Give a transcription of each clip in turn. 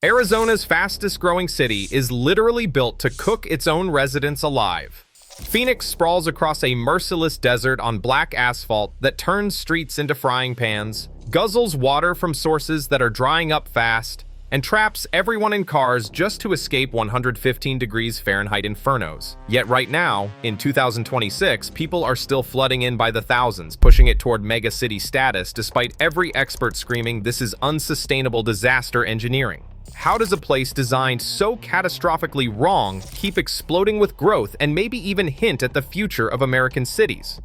Arizona's fastest-growing city is literally built to cook its own residents alive. Phoenix sprawls across a merciless desert on black asphalt that turns streets into frying pans, guzzles water from sources that are drying up fast, and traps everyone in cars just to escape 115 degrees Fahrenheit infernos. Yet right now, in 2026, people are still flooding in by the thousands, pushing it toward megacity status despite every expert screaming this is unsustainable disaster engineering. How does a place designed so catastrophically wrong keep exploding with growth and maybe even hint at the future of American cities?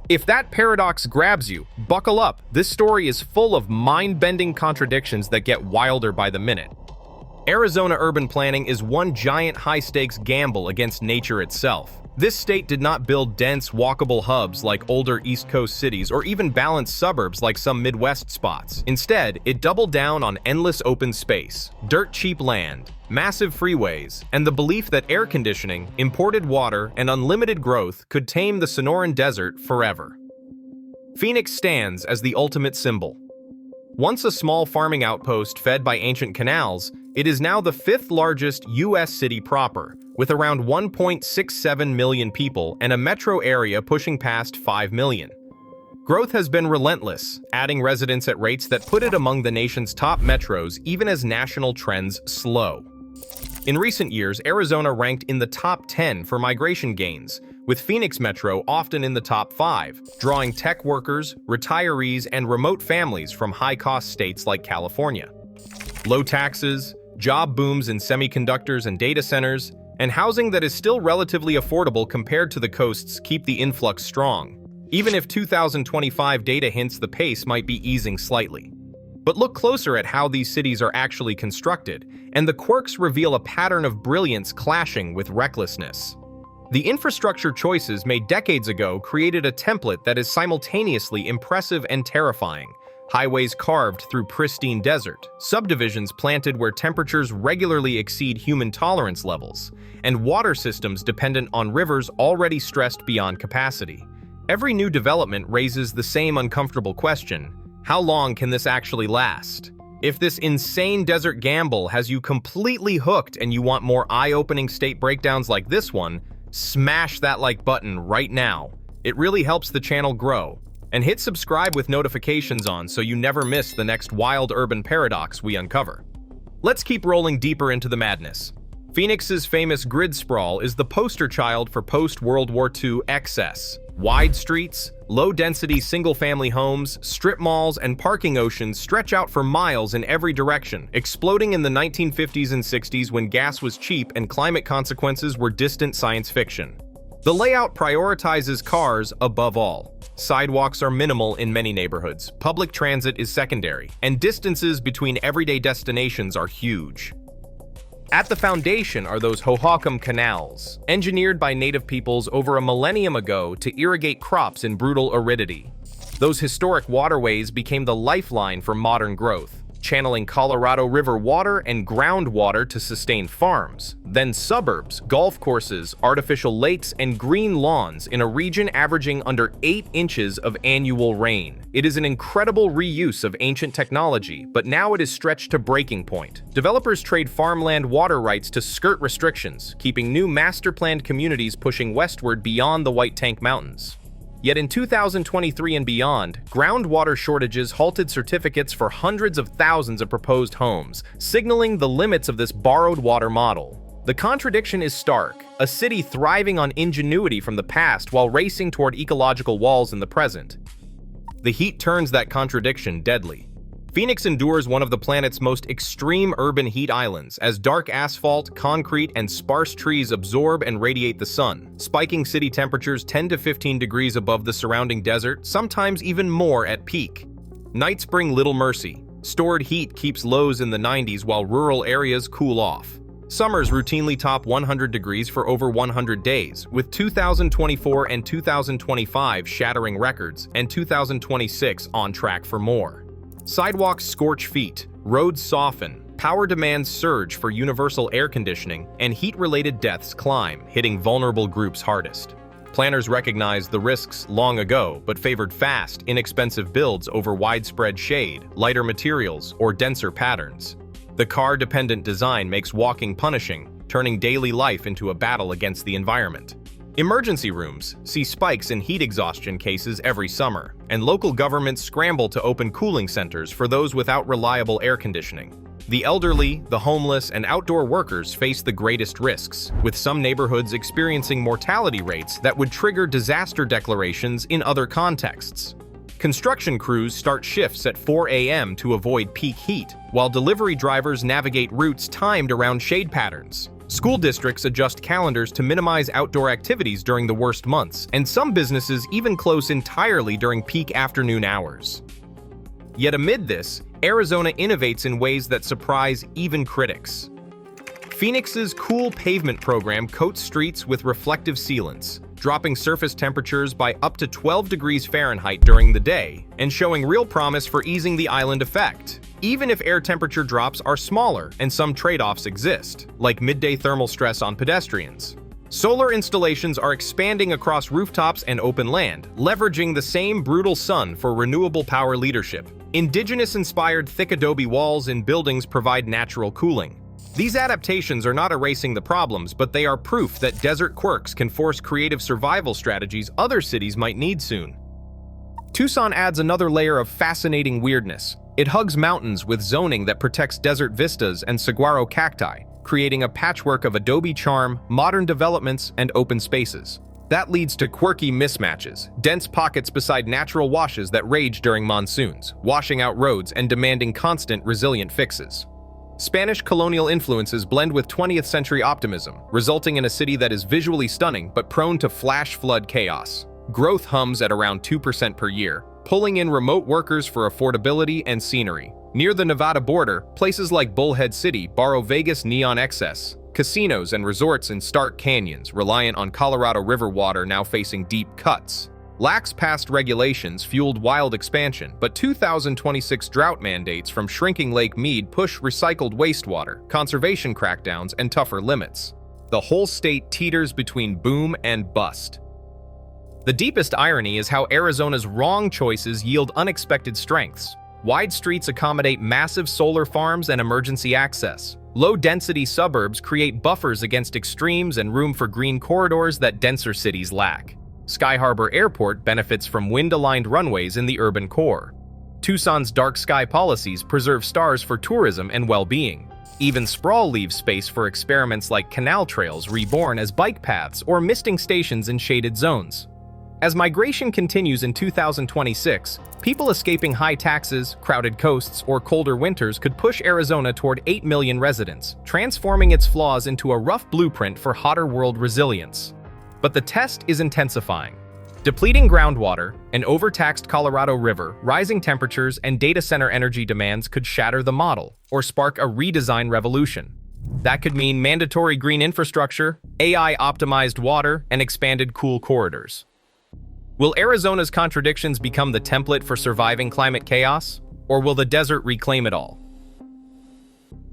If that paradox grabs you, buckle up. This story is full of mind-bending contradictions that get wilder by the minute. Arizona urban planning is one giant high-stakes gamble against nature itself. This state did not build dense, walkable hubs like older East Coast cities or even balanced suburbs like some Midwest spots. Instead, it doubled down on endless open space, dirt-cheap land, massive freeways, and the belief that air conditioning, imported water, and unlimited growth could tame the Sonoran Desert forever. Phoenix stands as the ultimate symbol. Once a small farming outpost fed by ancient canals, it is now the fifth largest U.S. city proper, with around 1.67 million people and a metro area pushing past 5 million. Growth has been relentless, adding residents at rates that put it among the nation's top metros even as national trends slow. In recent years, Arizona ranked in the top 10 for migration gains, with Phoenix Metro often in the top 5, drawing tech workers, retirees, and remote families from high-cost states like California. Low taxes, job booms in semiconductors and data centers, and housing that is still relatively affordable compared to the coasts keep the influx strong, even if 2025 data hints the pace might be easing slightly. But look closer at how these cities are actually constructed, and the quirks reveal a pattern of brilliance clashing with recklessness. The infrastructure choices made decades ago created a template that is simultaneously impressive and terrifying. Highways carved through pristine desert, subdivisions planted where temperatures regularly exceed human tolerance levels, and water systems dependent on rivers already stressed beyond capacity. Every new development raises the same uncomfortable question: how long can this actually last? If this insane desert gamble has you completely hooked and you want more eye-opening state breakdowns like this one, smash that like button right now. It really helps the channel grow. And hit subscribe with notifications on so you never miss the next wild urban paradox we uncover. Let's keep rolling deeper into the madness. Phoenix's famous grid sprawl is the poster child for post-World War II excess. Wide streets, low-density single-family homes, strip malls, and parking oceans stretch out for miles in every direction, exploding in the 1950s and 60s when gas was cheap and climate consequences were distant science fiction. The layout prioritizes cars above all. Sidewalks are minimal in many neighborhoods, public transit is secondary, and distances between everyday destinations are huge. At the foundation are those Hohokam canals, engineered by native peoples over a millennium ago to irrigate crops in brutal aridity. Those historic waterways became the lifeline for modern growth, channeling Colorado River water and groundwater to sustain farms, then suburbs, golf courses, artificial lakes, and green lawns in a region averaging under 8 inches of annual rain. It is an incredible reuse of ancient technology, but now it is stretched to breaking point. Developers trade farmland water rights to skirt restrictions, keeping new master-planned communities pushing westward beyond the White Tank Mountains. Yet in 2023 and beyond, groundwater shortages halted certificates for hundreds of thousands of proposed homes, signaling the limits of this borrowed water model. The contradiction is stark, a city thriving on ingenuity from the past while racing toward ecological walls in the present. The heat turns that contradiction deadly. Phoenix endures one of the planet's most extreme urban heat islands as dark asphalt, concrete, and sparse trees absorb and radiate the sun, spiking city temperatures 10 to 15 degrees above the surrounding desert, sometimes even more at peak. Nights bring little mercy. Stored heat keeps lows in the 90s while rural areas cool off. Summers routinely top 100 degrees for over 100 days, with 2024 and 2025 shattering records, and 2026 on track for more. Sidewalks scorch feet, roads soften, power demands surge for universal air conditioning, and heat-related deaths climb, hitting vulnerable groups hardest. Planners recognized the risks long ago, but favored fast, inexpensive builds over widespread shade, lighter materials, or denser patterns. The car-dependent design makes walking punishing, turning daily life into a battle against the environment. Emergency rooms see spikes in heat exhaustion cases every summer, and local governments scramble to open cooling centers for those without reliable air conditioning. The elderly, the homeless, and outdoor workers face the greatest risks, with some neighborhoods experiencing mortality rates that would trigger disaster declarations in other contexts. Construction crews start shifts at 4 a.m. to avoid peak heat, while delivery drivers navigate routes timed around shade patterns. School districts adjust calendars to minimize outdoor activities during the worst months, and some businesses even close entirely during peak afternoon hours. Yet amid this, Arizona innovates in ways that surprise even critics. Phoenix's Cool Pavement program coats streets with reflective sealants, dropping surface temperatures by up to 12 degrees Fahrenheit during the day, and showing real promise for easing the island effect, even if air temperature drops are smaller and some trade-offs exist, like midday thermal stress on pedestrians. Solar installations are expanding across rooftops and open land, leveraging the same brutal sun for renewable power leadership. Indigenous-inspired thick adobe walls in buildings provide natural cooling. These adaptations are not erasing the problems, but they are proof that desert quirks can force creative survival strategies other cities might need soon. Tucson adds another layer of fascinating weirdness. It hugs mountains with zoning that protects desert vistas and saguaro cacti, creating a patchwork of adobe charm, modern developments, and open spaces. That leads to quirky mismatches, dense pockets beside natural washes that rage during monsoons, washing out roads and demanding constant, resilient fixes. Spanish colonial influences blend with 20th century optimism, resulting in a city that is visually stunning but prone to flash flood chaos. Growth hums at around 2% per year, pulling in remote workers for affordability and scenery. Near the Nevada border, places like Bullhead City borrow Vegas neon excess. Casinos and resorts in stark canyons, reliant on Colorado River water now facing deep cuts. Lax past regulations fueled wild expansion, but 2026 drought mandates from shrinking Lake Mead push recycled wastewater, conservation crackdowns, and tougher limits. The whole state teeters between boom and bust. The deepest irony is how Arizona's wrong choices yield unexpected strengths. Wide streets accommodate massive solar farms and emergency access. Low-density suburbs create buffers against extremes and room for green corridors that denser cities lack. Sky Harbor Airport benefits from wind-aligned runways in the urban core. Tucson's dark sky policies preserve stars for tourism and well-being. Even sprawl leaves space for experiments like canal trails reborn as bike paths or misting stations in shaded zones. As migration continues in 2026, people escaping high taxes, crowded coasts, or colder winters could push Arizona toward 8 million residents, transforming its flaws into a rough blueprint for hotter world resilience. But the test is intensifying. Depleting groundwater, an overtaxed Colorado River, rising temperatures, and data center energy demands could shatter the model or spark a redesign revolution. That could mean mandatory green infrastructure, AI-optimized water, and expanded cool corridors. Will Arizona's contradictions become the template for surviving climate chaos, or will the desert reclaim it all?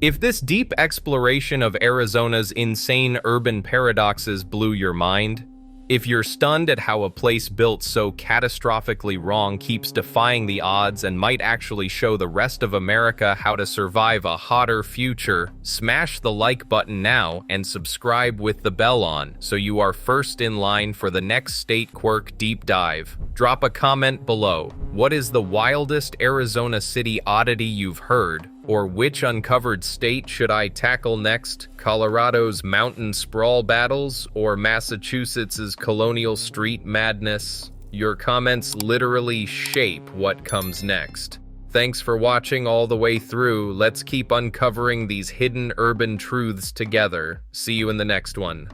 If this deep exploration of Arizona's insane urban paradoxes blew your mind, if you're stunned at how a place built so catastrophically wrong keeps defying the odds and might actually show the rest of America how to survive a hotter future, smash the like button now and subscribe with the bell on so you are first in line for the next state quirk deep dive. Drop a comment below. What is the wildest Arizona city oddity you've heard? Or which uncovered state should I tackle next? Colorado's mountain sprawl battles or Massachusetts's colonial street madness? Your comments literally shape what comes next. Thanks for watching all the way through. Let's keep uncovering these hidden urban truths together. See you in the next one.